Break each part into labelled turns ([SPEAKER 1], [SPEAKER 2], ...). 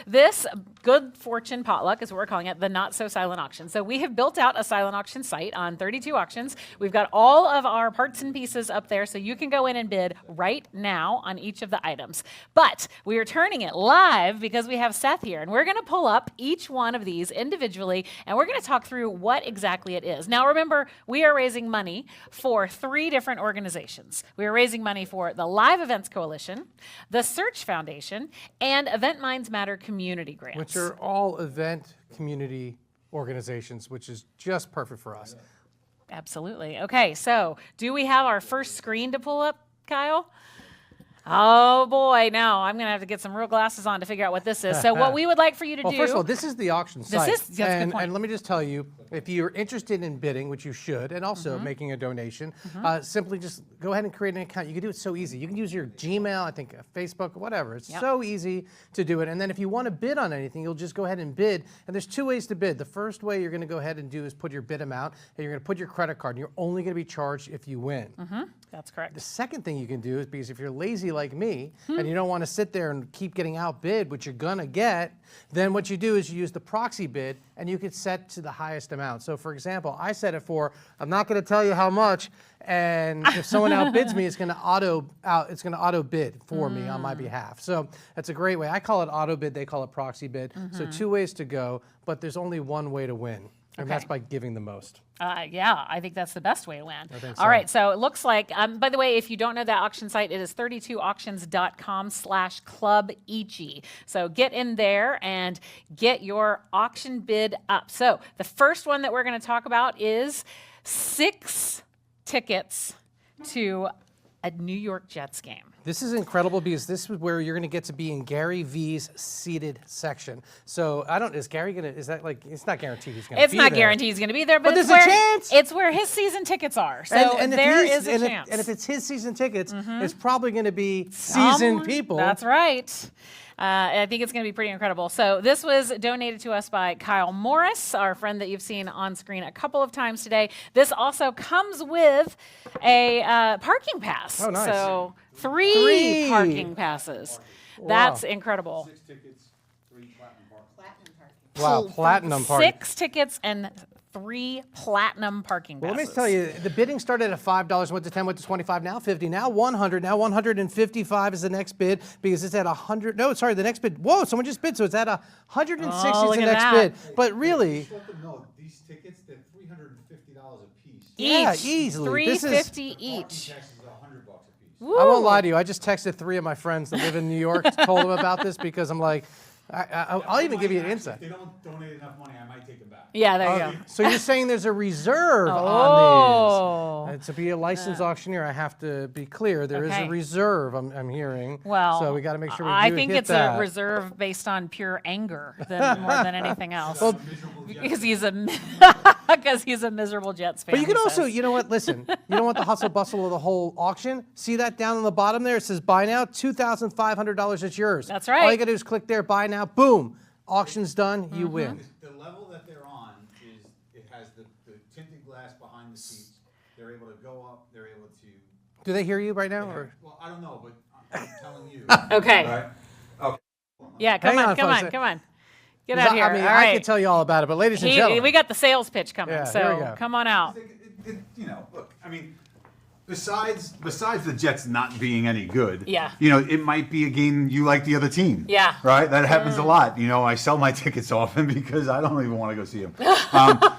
[SPEAKER 1] this Good Fortune Potluck is what we're calling it, the Not So Silent Auction. So we have built out a silent auction site on 32 auctions. We've got all of our parts and pieces up there, so you can go in and bid right now on each of the items. But we are turning it live because we have Seth here, and we're going to pull up each one of these individually, and we're going to talk through what exactly it is. Now remember, we are raising money for 3 different organizations. We are raising money for the Live Events Coalition, the Search Foundation, and Event Minds Matter community grants.
[SPEAKER 2] Which are all event community organizations, which is just perfect for us.
[SPEAKER 1] Absolutely. Okay, so do we have our first screen to pull up, Kyle? Oh boy, now I'm going to have to get some real glasses on to figure out what this is. So what we would like for you to do...
[SPEAKER 2] Well, first of all, this is the auction site.
[SPEAKER 1] That's a good point.
[SPEAKER 2] And let me just tell you, if you're interested in bidding, which you should, and also making a donation, simply just go ahead and create an account. You can do it so easy. You can use your Gmail, I think Facebook, whatever. It's so easy to do it. And then if you want to bid on anything, you'll just go ahead and bid. And there's 2 ways to bid. The first way you're going to go ahead and do is put your bid amount, and you're going to put your credit card, and you're only going to be charged if you win.
[SPEAKER 1] That's correct.
[SPEAKER 2] The second thing you can do is, because if you're lazy like me, and you don't want to sit there and keep getting outbid, which you're gonna get, then what you do is you use the proxy bid, and you can set to the highest amount. So for example, I set it for, I'm not gonna tell you how much, and if someone outbids me, it's gonna auto bid for me on my behalf. So that's a great way. I call it auto bid, they call it proxy bid. So 2 ways to go, but there's only 1 way to win. And that's by giving the most.
[SPEAKER 1] Yeah, I think that's the best way to win.
[SPEAKER 2] I think so.
[SPEAKER 1] All right, so it looks like, by the way, if you don't know that auction site, it is 32auctions.com/club Ichi. So get in there and get your auction bid up. So the first one that we're going to talk about is 6 tickets to a New York Jets game.
[SPEAKER 2] This is incredible because this is where you're going to get to be in Gary V's seated section. So is Gary going to, is that like, it's not guaranteed he's going to be there.
[SPEAKER 1] It's not guaranteed he's going to be there, but
[SPEAKER 2] there's a chance.
[SPEAKER 1] It's where his season tickets are. So there is a chance.
[SPEAKER 2] And if it's his season tickets, it's probably going to be seasoned people.
[SPEAKER 1] That's right. I think it's going to be pretty incredible. So this was donated to us by Kyle Morris, our friend that you've seen on screen a couple of times today. This also comes with a parking pass.
[SPEAKER 2] Oh, nice.
[SPEAKER 1] So 3 parking passes.
[SPEAKER 2] Wow.
[SPEAKER 1] That's incredible.
[SPEAKER 3] 6 tickets, 3 platinum parking.
[SPEAKER 2] Wow, platinum parking.
[SPEAKER 1] 6 tickets and 3 platinum parking passes.
[SPEAKER 2] Well, let me tell you, the bidding started at $5, went to 10, went to 25, now 50, now 100, now 155 is the next bid because it's at 100. No, sorry, the next bid. Whoa, someone just bid, so it's at 160 is the next bid. But really,
[SPEAKER 3] Just let them know these tickets, they're $350 a piece.
[SPEAKER 2] yeah, easily.
[SPEAKER 1] $350 each.
[SPEAKER 3] Taxes are $100 a piece.
[SPEAKER 1] Woo.
[SPEAKER 2] I won't lie to you. I just texted 3 of my friends that live in New York, told them about this because I'm like, I'll even give you an insight.
[SPEAKER 3] If they don't donate enough money, I might take them back.
[SPEAKER 1] Yeah, there you go.
[SPEAKER 2] So you're saying there's a reserve on these? To be a licensed auctioneer, I have to be clear. There is a reserve. I'm hearing.
[SPEAKER 1] Well,
[SPEAKER 2] so we got to make sure we
[SPEAKER 1] I
[SPEAKER 2] do
[SPEAKER 1] think
[SPEAKER 2] hit
[SPEAKER 1] it's
[SPEAKER 2] that.
[SPEAKER 1] a reserve based on pure anger more than anything else. Because he's a miserable Jets fan.
[SPEAKER 2] But you can
[SPEAKER 1] he
[SPEAKER 2] also,
[SPEAKER 1] says.
[SPEAKER 2] you know what? Listen, you don't want the hustle bustle of the whole auction. See that down on the bottom there? It says buy now, $2,500. It's yours.
[SPEAKER 1] That's right.
[SPEAKER 2] All you got to do is click there, buy now, boom. Auction's done. You win.
[SPEAKER 3] The level that they're on is, it has the tinted glass behind the seats. They're able to go up, they're able to...
[SPEAKER 2] Do they hear you right now? Or?
[SPEAKER 3] Well, I don't know, but I'm telling you.
[SPEAKER 1] Okay.
[SPEAKER 3] Right? Okay.
[SPEAKER 1] Yeah, come
[SPEAKER 2] Hang
[SPEAKER 1] on.
[SPEAKER 2] on, folks.
[SPEAKER 1] Get out here.
[SPEAKER 2] I mean,
[SPEAKER 1] All
[SPEAKER 2] I
[SPEAKER 1] right.
[SPEAKER 2] can tell you all about it, but ladies and gentlemen.
[SPEAKER 1] We got the sales pitch coming,
[SPEAKER 2] Yeah,
[SPEAKER 1] so
[SPEAKER 2] here we go.
[SPEAKER 1] come on out.
[SPEAKER 3] You know, look, I mean, besides the Jets not being any good,
[SPEAKER 1] Yeah.
[SPEAKER 3] you know, it might be a game you like the other team.
[SPEAKER 1] Yeah.
[SPEAKER 3] Right? That happens a lot. You know, I sell my tickets often because I don't even want to go see them.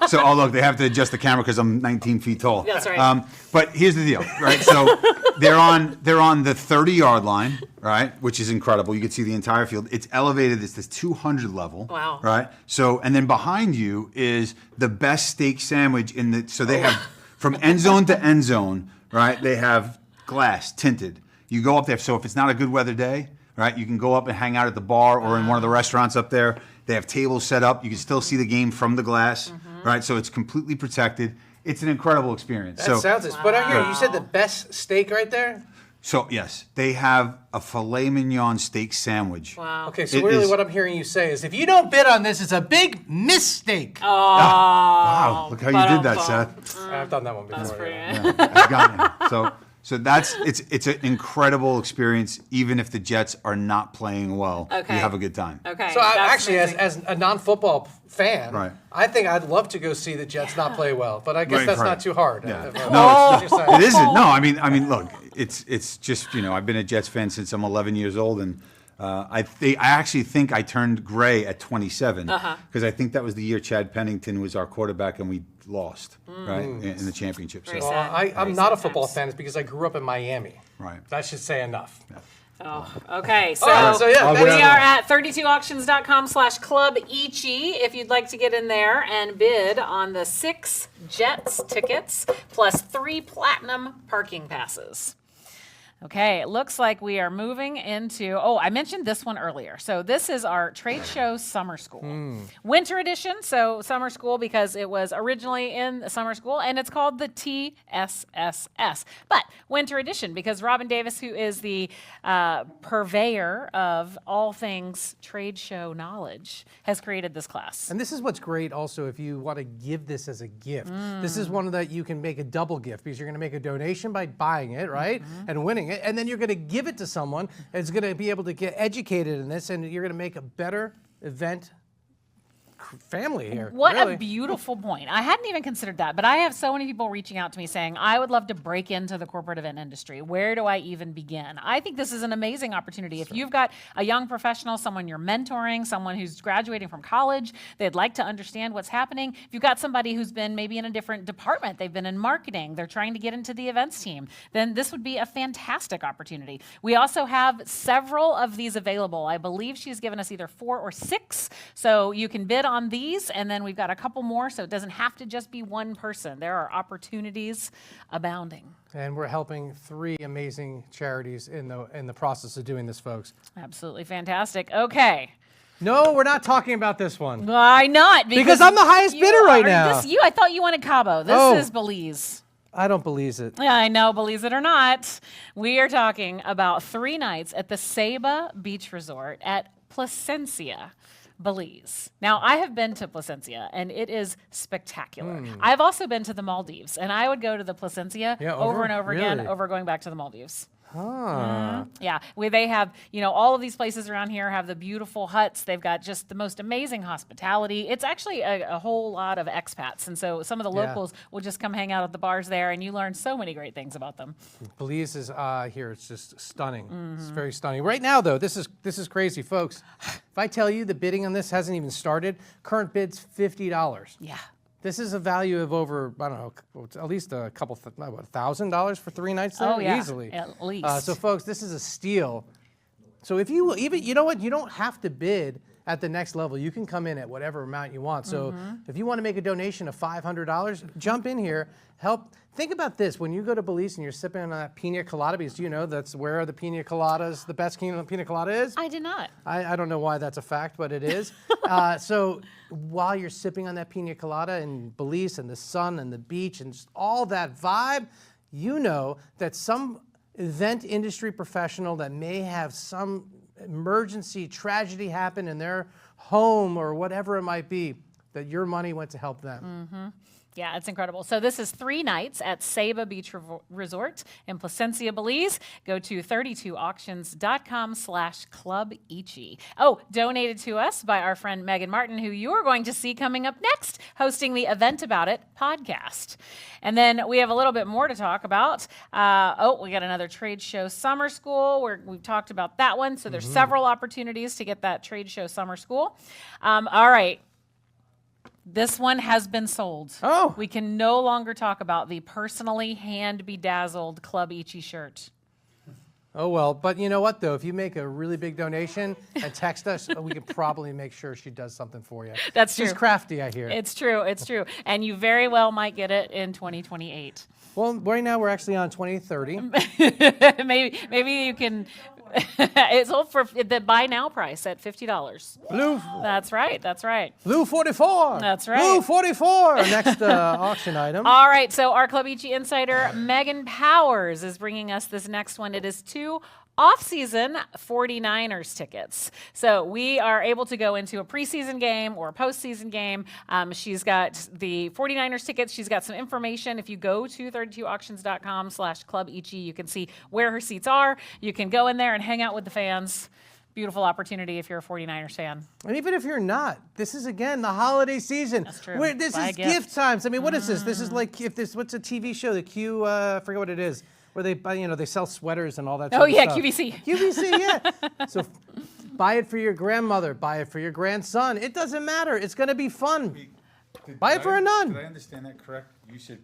[SPEAKER 3] So, oh, look, they have to adjust the camera because I'm 19 feet tall.
[SPEAKER 1] That's right.
[SPEAKER 3] But here's the deal, right? So they're on the 30-yard line, right? Which is incredible. You can see the entire field. It's elevated. It's this 200 level.
[SPEAKER 1] Wow.
[SPEAKER 3] Right? So, and then behind you is the best steak sandwich in the, so they have from end zone to end zone, right? They have glass tinted. You go up there. So if it's not a good weather day, right, you can go up and hang out at the bar or in one of the restaurants up there. They have tables set up. You can still see the game from the glass, right? So it's completely protected. It's an incredible experience.
[SPEAKER 2] That sounds it. But out here, you said the best steak right there?
[SPEAKER 3] So yes, they have a filet mignon steak sandwich.
[SPEAKER 1] Wow.
[SPEAKER 2] Okay, so
[SPEAKER 3] It
[SPEAKER 2] really
[SPEAKER 3] is-
[SPEAKER 2] what I'm hearing you say is if you don't bid on this, it's a big mistake.
[SPEAKER 3] Wow, look how you did that,
[SPEAKER 1] Ba-dum-bum.
[SPEAKER 3] Seth.
[SPEAKER 2] I've done that one before.
[SPEAKER 1] That's pretty
[SPEAKER 2] yeah.
[SPEAKER 1] good.
[SPEAKER 3] Yeah, I got you. So it's an incredible experience. Even if the Jets are not playing well,
[SPEAKER 1] Okay.
[SPEAKER 3] you have a good time.
[SPEAKER 1] Okay.
[SPEAKER 2] So
[SPEAKER 1] that's amazing.
[SPEAKER 2] as a non-football fan,
[SPEAKER 3] Right.
[SPEAKER 2] I think I'd love to go see the Jets not play well, but I guess that's not too hard.
[SPEAKER 3] Yeah.
[SPEAKER 2] No,
[SPEAKER 3] It isn't. No, I mean, look, it's just I've been a Jets fan since I'm 11 years old, and I actually think I turned gray at 27 because I think that was the year Chad Pennington was our quarterback and we lost right in the championship.
[SPEAKER 1] Very
[SPEAKER 3] So
[SPEAKER 1] sad.
[SPEAKER 2] I'm
[SPEAKER 1] Very
[SPEAKER 2] not a
[SPEAKER 1] sad
[SPEAKER 2] football
[SPEAKER 1] times.
[SPEAKER 2] fan. It's because I grew up in Miami.
[SPEAKER 3] right.
[SPEAKER 2] That should say enough.
[SPEAKER 1] Oh, okay. So,
[SPEAKER 2] so yeah,
[SPEAKER 1] we
[SPEAKER 2] that's-
[SPEAKER 1] are at 32auctions.com/club Ichi if you'd like to get in there and bid on the 6 Jets tickets plus 3 platinum parking passes. Okay, it looks like we are moving into, I mentioned this one earlier. So this is our trade show summer school. Winter edition, so summer school because it was originally in the summer school, and it's called the TSSS. But winter edition because Robin Davis, who is the purveyor of all things trade show knowledge, has created this class.
[SPEAKER 2] And this is what's great also if you want to give this as a gift. This is one that you can make a double gift because you're going to make a donation by buying it, right? And winning it. And then you're going to give it to someone that's going to be able to get educated in this, and you're going to make a better event family here.
[SPEAKER 1] What
[SPEAKER 2] really.
[SPEAKER 1] a beautiful point. I hadn't even considered that, but I have so many people reaching out to me saying, I would love to break into the corporate event industry. Where do I even begin? I think this is an amazing opportunity. If you've got a young professional, someone you're mentoring, someone who's graduating from college, they'd like to understand what's happening. If you've got somebody who's been maybe in a different department, they've been in marketing, they're trying to get into the events team, then this would be a fantastic opportunity. We also have several of these available. I believe she's given us either 4 or 6, so you can bid on these, and then we've got a couple more, so it doesn't have to just be one person. There are opportunities abounding.
[SPEAKER 2] And we're helping 3 amazing charities in the process of doing this, folks.
[SPEAKER 1] Absolutely fantastic. Okay.
[SPEAKER 2] No, we're not talking about this one.
[SPEAKER 1] Why not?
[SPEAKER 2] Because I'm the highest
[SPEAKER 1] you
[SPEAKER 2] bidder right
[SPEAKER 1] are-
[SPEAKER 2] now.
[SPEAKER 1] I thought you wanted Cabo. This is Belize.
[SPEAKER 2] I don't believe it.
[SPEAKER 1] Yeah, I know, believe it or not. We are talking about 3 nights at the Ceiba Beach Resort at Placencia, Belize. Now, I have been to Placencia, and it is spectacular. I've also been to the Maldives, and I would go to the Placencia
[SPEAKER 2] Yeah,
[SPEAKER 1] over and over again
[SPEAKER 2] really?
[SPEAKER 1] over going back to the Maldives.
[SPEAKER 2] Huh.
[SPEAKER 1] Yeah, they have, all of these places around here have the beautiful huts. They've got just the most amazing hospitality. It's actually a whole lot of expats, and so some of the
[SPEAKER 2] Yeah.
[SPEAKER 1] locals will just come hang out at the bars there, and you learn so many great things about them.
[SPEAKER 2] Belize is here. It's just stunning. It's very stunning. Right now, though, this is crazy, folks. If I tell you the bidding on this hasn't even started, current bid's $50.
[SPEAKER 1] Yeah.
[SPEAKER 2] This is a value of over, I don't know, at least a couple, $1,000 for 3 nights there?
[SPEAKER 1] Oh, yeah,
[SPEAKER 2] Easily.
[SPEAKER 1] at least.
[SPEAKER 2] So, folks, this is a steal. So if you even, you know what, you don't have to bid at the next level. You can come in at whatever amount you want. So if you want to make a donation of $500, jump in here, help. Think about this. When you go to Belize and you're sipping on that pina colada, because do you know that's where the pina coladas, the best pina colada is?
[SPEAKER 1] I did not.
[SPEAKER 2] I don't know why that's a fact, but it is. So while you're sipping on that pina colada in Belize and the sun and the beach and just all that vibe, you know that some event industry professional that may have some emergency tragedy happen in their home or whatever it might be, that your money went to help them.
[SPEAKER 1] Yeah, it's incredible. So this is 3 nights at Ceiba Beach Resort in Placencia, Belize. Go to 32auctions.com/Club Ichi. Oh, donated to us by our friend Megan Martin, who you are going to see coming up next, hosting the Event About It podcast. And then we have a little bit more to talk about. We got another trade show summer school. We've talked about that one. So there's several opportunities to get that trade show summer school. All right. This one has been sold.
[SPEAKER 2] Oh.
[SPEAKER 1] We can no longer talk about the personally hand-bedazzled Club Ichi shirt.
[SPEAKER 2] Oh, well, but you know what, though? If you make a really big donation and text us, we can probably make sure she does something for you.
[SPEAKER 1] That's
[SPEAKER 2] She's
[SPEAKER 1] true.
[SPEAKER 2] crafty, I hear.
[SPEAKER 1] It's true. It's true. And you very well might get it in 2028.
[SPEAKER 2] Well, right now we're actually on 2030.
[SPEAKER 1] maybe you can. It's sold for the buy now price at $50.
[SPEAKER 2] Blue,
[SPEAKER 1] That's right. That's right.
[SPEAKER 2] Blue 44.
[SPEAKER 1] That's right.
[SPEAKER 2] Blue 44. Our next auction item.
[SPEAKER 1] All right, so our Club Ichi insider, Megan Powers, is bringing us this next one. It is 2 off-season 49ers tickets. So we are able to go into a preseason game or a postseason game. She's got the 49ers tickets. She's got some information. If you go to 32auctions.com/Club Ichi, you can see where her seats are. You can go in there and hang out with the fans. Beautiful opportunity if you're a 49ers fan.
[SPEAKER 2] And even if you're not, this is, again, the holiday season.
[SPEAKER 1] That's true.
[SPEAKER 2] This
[SPEAKER 1] Buy a
[SPEAKER 2] is
[SPEAKER 1] gift.
[SPEAKER 2] gift times. I mean, what is this? This is like, what's a TV show, the Q, I forget what it is, where they buy, they sell sweaters and all that sort of stuff.
[SPEAKER 1] QVC.
[SPEAKER 2] QVC, yeah. So buy it for your grandmother, buy it for your grandson. It doesn't matter. It's going to be fun. Buy it for a nun.
[SPEAKER 3] Did I understand that correct? You said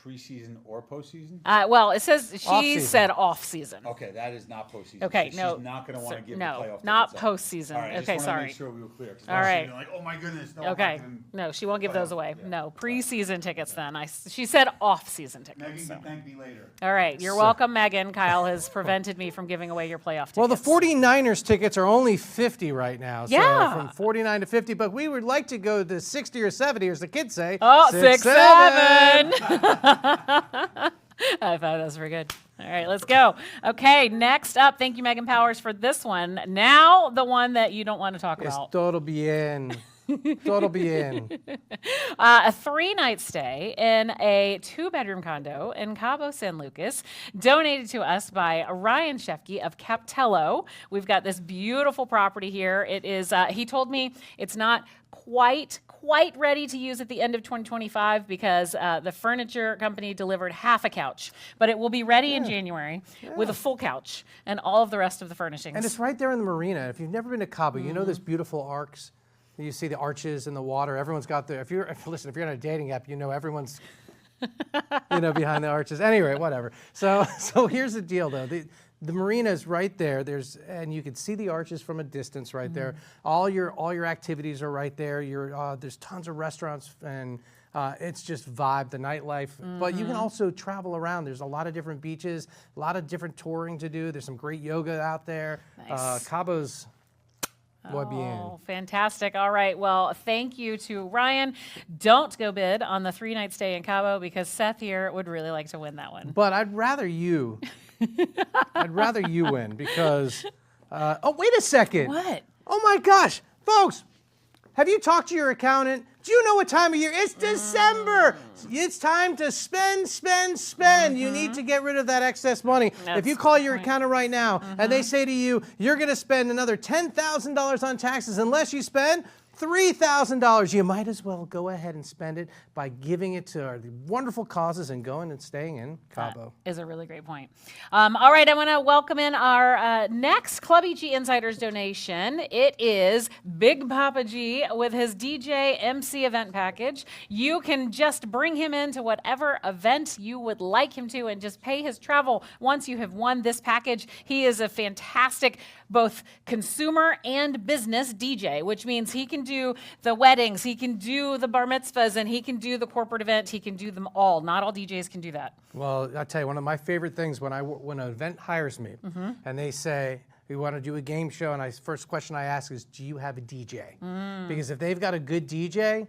[SPEAKER 3] preseason or postseason?
[SPEAKER 1] Well, it says she
[SPEAKER 2] Off-season.
[SPEAKER 1] said off-season.
[SPEAKER 3] Okay, that is not postseason.
[SPEAKER 1] Okay,
[SPEAKER 3] So
[SPEAKER 1] no.
[SPEAKER 3] She's not going to want to give
[SPEAKER 1] no,
[SPEAKER 3] the playoff
[SPEAKER 1] not
[SPEAKER 3] tickets up.
[SPEAKER 1] postseason.
[SPEAKER 3] All right, I
[SPEAKER 1] Okay,
[SPEAKER 3] just wanted to
[SPEAKER 1] sorry.
[SPEAKER 3] make sure we were clear. 'Cause
[SPEAKER 1] All
[SPEAKER 3] most
[SPEAKER 1] right.
[SPEAKER 3] people are like, oh my goodness, no. I'm
[SPEAKER 1] Okay.
[SPEAKER 3] not giving
[SPEAKER 1] No, she won't give those away.
[SPEAKER 3] Yeah.
[SPEAKER 1] No, preseason tickets then. She said off-season tickets.
[SPEAKER 3] Megan
[SPEAKER 1] so.
[SPEAKER 3] can thank me later.
[SPEAKER 1] All right, you're welcome, Megan. Kyle has prevented me from giving away your playoff tickets.
[SPEAKER 2] Well, the 49ers tickets are only 50 right now.
[SPEAKER 1] Yeah.
[SPEAKER 2] So from 49 to 50, but we would like to go to 60 or 70, as the kids say.
[SPEAKER 1] Oh,
[SPEAKER 2] 6,
[SPEAKER 1] 7. I thought that was pretty good. All right, let's go. Okay, next up, thank you, Megan Powers, for this one. Now, the one that you don't want to talk
[SPEAKER 2] Es
[SPEAKER 1] about.
[SPEAKER 2] todo bien. Todo bien.
[SPEAKER 1] A 3-night stay in a 2-bedroom condo in Cabo San Lucas, donated to us by Ryan Shefke of Captello. We've got this beautiful property here. It is, he told me it's not quite ready to use at the end of 2025 because the furniture company delivered half a couch, but it will be ready in January with a full couch and all of the rest of the furnishings.
[SPEAKER 2] And it's right there in the marina. If you've never been to Cabo, you know those beautiful arcs. You see the arches in the water. Everyone's got the. If you're on a dating app, everyone's behind the arches. Anyway, whatever. So here's the deal, though. The marina is right there. And you can see the arches from a distance right there. All your activities are right there. There's tons of restaurants and it's just vibe, the nightlife. But you can also travel around. There's a lot of different beaches, a lot of different touring to do. There's some great yoga out there.
[SPEAKER 1] Nice.
[SPEAKER 2] Cabo's.
[SPEAKER 1] Oh, fantastic. All right. Well, thank you to Ryan. Don't go bid on the 3-night stay in Cabo because Seth here would really like to win that one.
[SPEAKER 2] But I'd rather you win because, oh, wait a second.
[SPEAKER 1] What?
[SPEAKER 2] Oh my gosh, folks, have you talked to your accountant? Do you know what time of year? It's December. It's time to spend. You need to get rid of that excess money.
[SPEAKER 1] That's
[SPEAKER 2] if you call your
[SPEAKER 1] the point.
[SPEAKER 2] accountant right now and they say to you, you're going to spend another $10,000 on taxes unless you spend $3,000, you might as well go ahead and spend it by giving it to our wonderful causes and going and staying in Cabo.
[SPEAKER 1] Is a really great point. All right, I want to welcome in our next Club Ichi Insiders donation. It is Big Papa G with his DJ MC event package. You can just bring him into whatever event you would like him to and just pay his travel once you have won this package. He is a fantastic both consumer and business DJ, which means he can do the weddings, he can do the bar mitzvahs, and he can do the corporate event. He can do them all. Not all DJs can do that.
[SPEAKER 2] Well, I'll tell you, one of my favorite things when an event hires me and they say, we want to do a game show, and first question I ask is, do you have a DJ? Because if they've got a good DJ,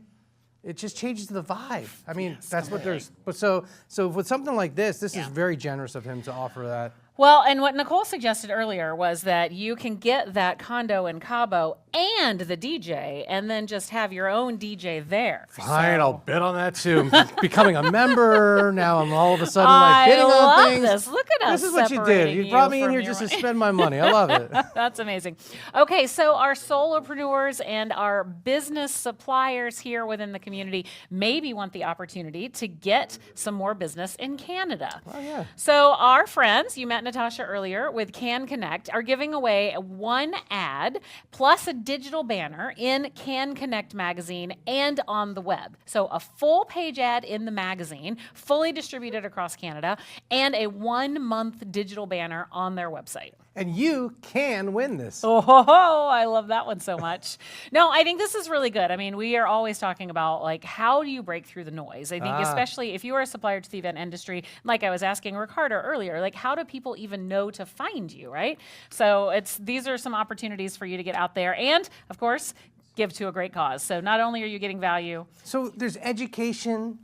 [SPEAKER 2] it just changes the vibe. I mean, that's what there's. But so with something like this is very generous of him to offer that.
[SPEAKER 1] Well, and what Nicole suggested earlier was that you can get that condo in Cabo and the DJ, and then just have your own DJ there.
[SPEAKER 2] Fine, I'll bet on that too. Becoming a member, now I'm all of a sudden like bidding on
[SPEAKER 1] love
[SPEAKER 2] things.
[SPEAKER 1] this. Look at us.
[SPEAKER 2] This is what you did.
[SPEAKER 1] separating
[SPEAKER 2] You brought me in
[SPEAKER 1] from
[SPEAKER 2] here
[SPEAKER 1] your
[SPEAKER 2] just to
[SPEAKER 1] wife.
[SPEAKER 2] spend my money. I love it.
[SPEAKER 1] That's amazing. Okay, so our solopreneurs and our business suppliers here within the community maybe want the opportunity to get some more business in Canada.
[SPEAKER 2] Oh, yeah.
[SPEAKER 1] So our friends, you met Natasha earlier with Can Connect, are giving away one ad plus a digital banner in Can Connect magazine and on the web. So a full page ad in the magazine, fully distributed across Canada, and a 1-month digital banner on their website.
[SPEAKER 2] And you can win this.
[SPEAKER 1] Oh, I love that one so much. No, I think this is really good. I mean, we are always talking about, like, how do you break through the noise? I think especially if you are a supplier to the event industry, like I was asking Ricardo earlier, like, how do people even know to find you, right? So these are some opportunities for you to get out there and, of course, give to a great cause. So not only are you getting value.
[SPEAKER 2] So there's education,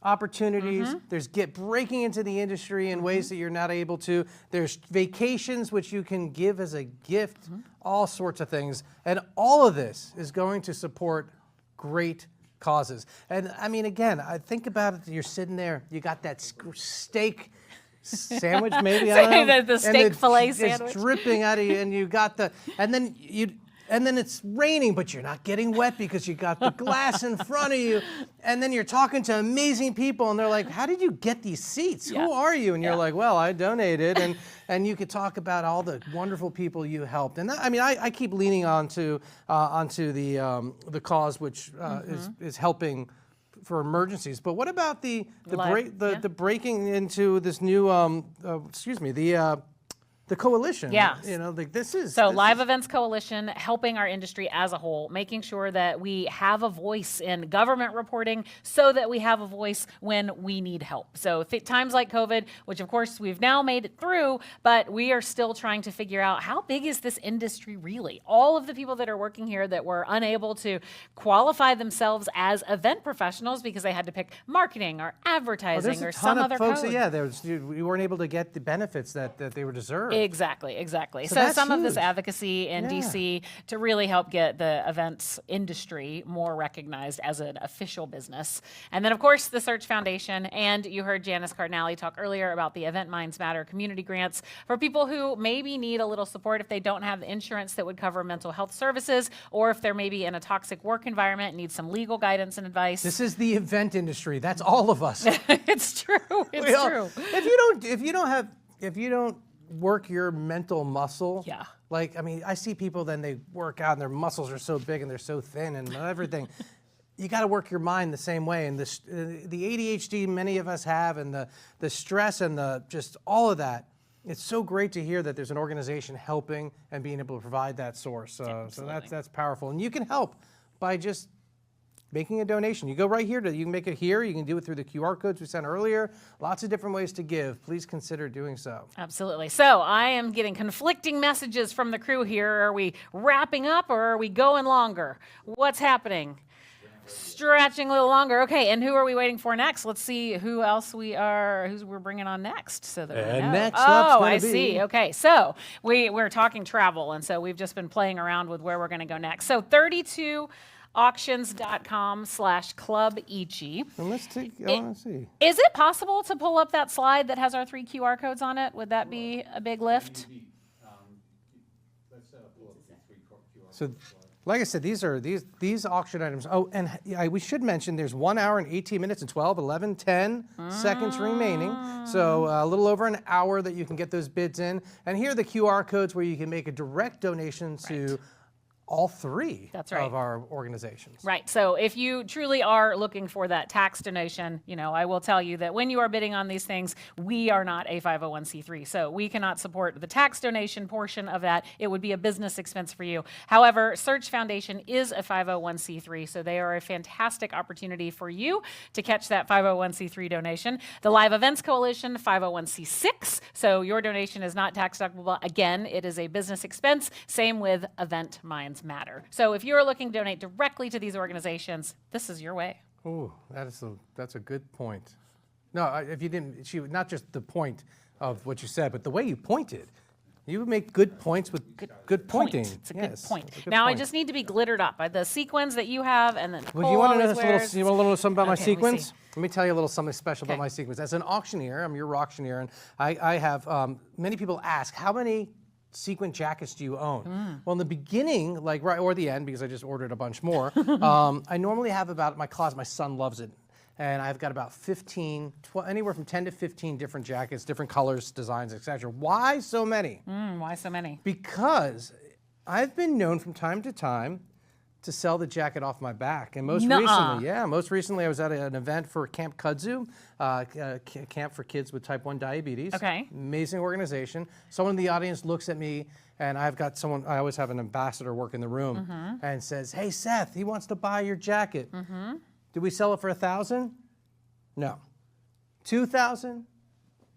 [SPEAKER 2] opportunities. There's breaking into the industry in ways that you're not able to. There's vacations which you can give as a gift, all sorts of things. And all of this is going to support great causes. And I mean, again, I think about it, you're sitting there, you got that steak sandwich maybe, I don't know.
[SPEAKER 1] The steak fillet sandwich.
[SPEAKER 2] It's dripping out of you, and you got and then it's raining, but you're not getting wet because you got the glass in front of you. And then you're talking to amazing people, and they're like, how did you get these seats?
[SPEAKER 1] Yeah.
[SPEAKER 2] Who are you? And you're like, well, I donated. And you could talk about all the wonderful people you helped. And I keep leaning onto the cause, which is helping for emergencies. But what about the breaking into this new, the coalition?
[SPEAKER 1] Yeah.
[SPEAKER 2] You know, like this is...
[SPEAKER 1] Live Events Coalition, helping our industry as a whole, making sure that we have a voice in government reporting so that we have a voice when we need help. So times like COVID, which of course we've now made it through, but we are still trying to figure out how big is this industry really? All of the people that are working here that were unable to qualify themselves as event professionals because they had to pick marketing or advertising or some other
[SPEAKER 2] folks
[SPEAKER 1] code.
[SPEAKER 2] we weren't able to get the benefits that they were deserved.
[SPEAKER 1] Exactly. So
[SPEAKER 2] that's
[SPEAKER 1] some of this
[SPEAKER 2] huge.
[SPEAKER 1] advocacy in DC to really help get the events industry more recognized as an official business. And then, of course, the Search Foundation. And you heard Janice Cardinale talk earlier about the Event Minds Matter community grants for people who maybe need a little support if they don't have the insurance that would cover mental health services, or if they're maybe in a toxic work environment and need some legal guidance and advice.
[SPEAKER 2] This is the event industry. That's all of us.
[SPEAKER 1] It's true. It's true.
[SPEAKER 2] If you don't work your mental muscle.
[SPEAKER 1] Yeah.
[SPEAKER 2] Like, I mean, I see people, then they work out and their muscles are so big and they're so thin and everything. You got to work your mind the same way. And the ADHD many of us have, and the stress and just all of that. It's so great to hear that there's an organization helping and being able to provide that source. So that's powerful. And you can help by just making a donation. You go right here, you can make it here, you can do it through the QR codes we sent earlier. Lots of different ways to give. Please consider doing so.
[SPEAKER 1] Absolutely. So I am getting conflicting messages from the crew here. Are we wrapping up or are we going longer? What's happening? Stretching a little longer. Okay, and who are we waiting for next? Let's see who else we're bringing on next. So that we know.
[SPEAKER 2] Next up's gonna
[SPEAKER 1] I
[SPEAKER 2] be-
[SPEAKER 1] see. Okay, so we're talking travel, and so we've just been playing around with where we're going to go next. So 32auctions.com/Club Ichi.
[SPEAKER 2] And let's see.
[SPEAKER 1] Is it possible to pull up that slide that has our 3 QR codes on it? Would that be a big lift?
[SPEAKER 2] So, like I said, these auction items. Oh, and we should mention there's 1 hour and 18 minutes and 12, 11, 10 seconds remaining. So a little over an hour that you can get those bids in. And here are the QR codes where you can make a direct donation to all 3 of our organizations.
[SPEAKER 1] Right. So if you truly are looking for that tax donation, I will tell you that when you are bidding on these things, we are not a 501c3. So we cannot support the tax donation portion of that. It would be a business expense for you. However, Search Foundation is a 501c3. So they are a fantastic opportunity for you to catch that 501c3 donation. The Live Events Coalition, 501c6. So your donation is not tax deductible. Again, it is a business expense. Same with Event Minds Matter. So if you're looking to donate directly to these organizations, this is your way.
[SPEAKER 2] Ooh, that's a good point. No, if you didn't, not just the point of what you said, but the way you pointed. You would make good points with good pointing.
[SPEAKER 1] It's a good point. Now I just need to be glittered up by the sequins that you have, and then
[SPEAKER 2] Well, you want to know something about my
[SPEAKER 1] Okay, let me
[SPEAKER 2] sequins?
[SPEAKER 1] see.
[SPEAKER 2] Let me tell you a little something special about my sequins. As an auctioneer, I'm your Rocktioneer, and I have many people ask, how many sequin jackets do you own? Well, in the beginning, or the end, because I just ordered a bunch more, I normally have about my closet. My son loves it. And I've got about 15, anywhere from 10 to 15 different jackets, different colors, designs, etc. Why so many?
[SPEAKER 1] Why so many?
[SPEAKER 2] Because I've been known from time to time to sell the jacket off my back. And most recently I was at an event for Camp Kudzu, camp for kids with type 1 diabetes.
[SPEAKER 1] Okay.
[SPEAKER 2] Amazing organization. Someone in the audience looks at me, and I always have an ambassador work in the room, and says, hey, Seth, he wants to buy your jacket. Did we sell it for 1,000? No. 2,000?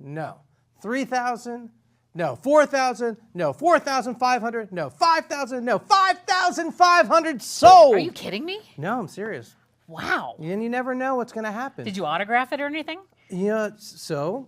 [SPEAKER 2] No. 3,000? No. 4,000? No. 4,500? No. 5,000? No. 5,500 sold!
[SPEAKER 1] Are you kidding me?
[SPEAKER 2] No, I'm serious.
[SPEAKER 1] Wow.
[SPEAKER 2] And you never know what's going to happen.
[SPEAKER 1] Did you autograph it or anything?
[SPEAKER 2] Yeah, so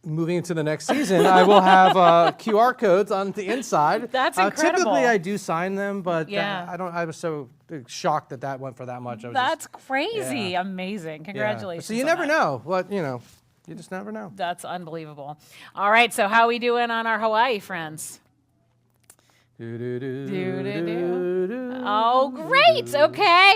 [SPEAKER 2] moving into the next season, I will have QR codes on the inside.
[SPEAKER 1] That's incredible.
[SPEAKER 2] Typically, I do sign them, but
[SPEAKER 1] Yeah.
[SPEAKER 2] I was so shocked that went for that much.
[SPEAKER 1] That's crazy.
[SPEAKER 2] Yeah.
[SPEAKER 1] Amazing.
[SPEAKER 2] Yeah.
[SPEAKER 1] Congratulations.
[SPEAKER 2] So you
[SPEAKER 1] on
[SPEAKER 2] never
[SPEAKER 1] that.
[SPEAKER 2] know. But, you just never know.
[SPEAKER 1] That's unbelievable. All right, so how are we doing on our Hawaii friends?
[SPEAKER 2] Do-do-do,
[SPEAKER 1] Do-do-do.
[SPEAKER 2] do-do-do.
[SPEAKER 1] Oh, great. Okay.